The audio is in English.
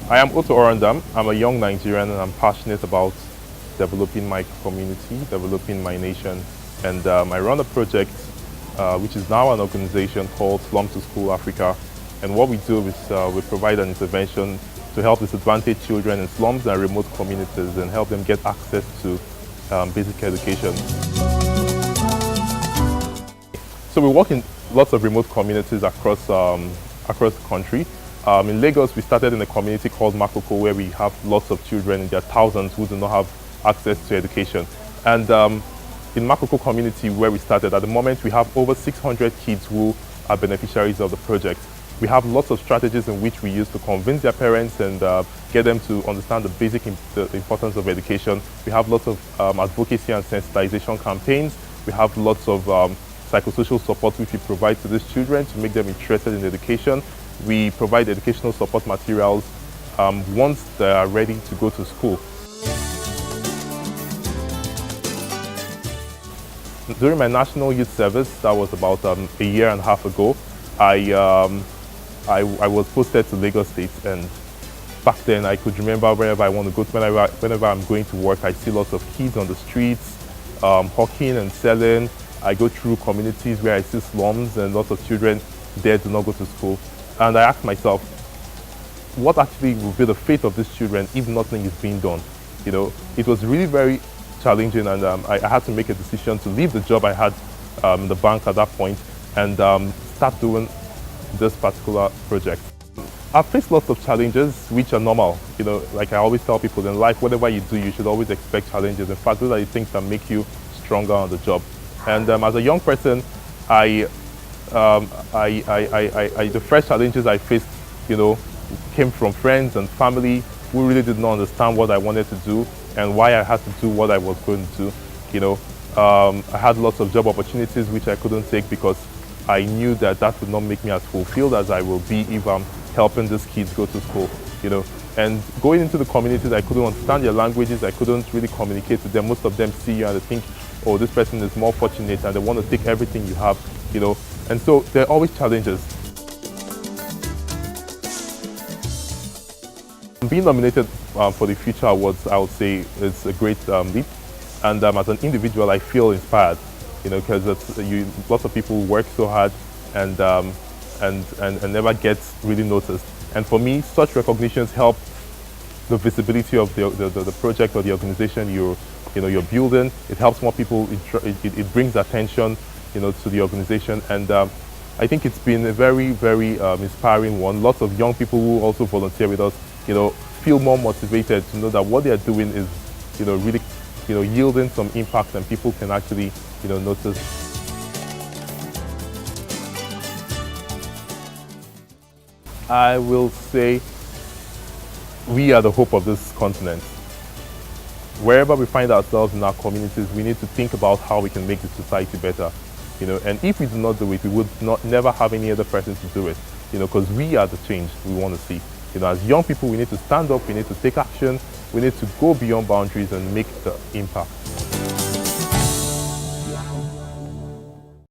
I am Otto Orandam. I'm a young Nigerian and I'm passionate about developing my community, developing my nation. And I run a project which is now an organization called Slum2Skool Africa. And what we do is we provide an intervention to help disadvantaged children in slums and remote communities and help them get access to basic education. So we work in lots of remote communities across the country. In Lagos, we started in a community called Makoko, where we have lots of children in their thousands who do not have access to education. And in Makoko community, where we started, at the moment we have over 600 kids who are beneficiaries of the project. We have lots of strategies in which we use to convince their parents and get them to understand the importance of education. We have lots of advocacy and sensitization campaigns. We have lots of psychosocial support which we provide to these children to make them interested in education. We provide educational support materials once they are ready to go to school. During my national youth service, that was about a year and a half ago, I was posted to Lagos State, and back then I could remember wherever I want to go, whenever I'm going to work, I see lots of kids on the streets, hawking and selling. I go through communities where I see slums and lots of children there do not go to school. And I asked myself, what actually will be the fate of these children if nothing is being done? You know, it was really very challenging, and I had to make a decision to leave the job I had in the bank at that point and start doing this particular project. I've faced lots of challenges which are normal. You know, like I always tell people in life, whatever you do, you should always expect challenges. In fact, those are the things that make you stronger on the job. And as a young person, the first challenges I faced, you know, came from friends and family who really did not understand what I wanted to do and why I had to do what I was going to do. You know, I had lots of job opportunities which I couldn't take because I knew that that would not make me as fulfilled as I will be if I'm helping these kids go to school. You know, and going into the communities, I couldn't understand their languages. I couldn't really communicate with them. Most of them see you and they think, oh, this person is more fortunate, and they want to take everything you have. You know, and so there are always challenges. Being nominated for the Future Awards, I would say, is a great leap. And as an individual, I feel inspired, you know, because lots of people work so hard and never get really noticed. And for me, such recognitions help the visibility of the project or the organization you're building. It helps more people. It brings attention, you know, to the organization. And I think it's been a very, very inspiring one. Lots of young people who also volunteer with us, you know, feel more motivated to know that what they are doing is, you know, really, you know, yielding some impact, and people can actually, you know, notice. I will say we are the hope of this continent. Wherever we find ourselves in our communities, we need to think about how we can make the society better. You know, and if we do not do it, we would never have any other person to do it. You know, because we are the change we want to see. You know, as young people, we need to stand up, we need to take action, we need to go beyond boundaries and make the impact.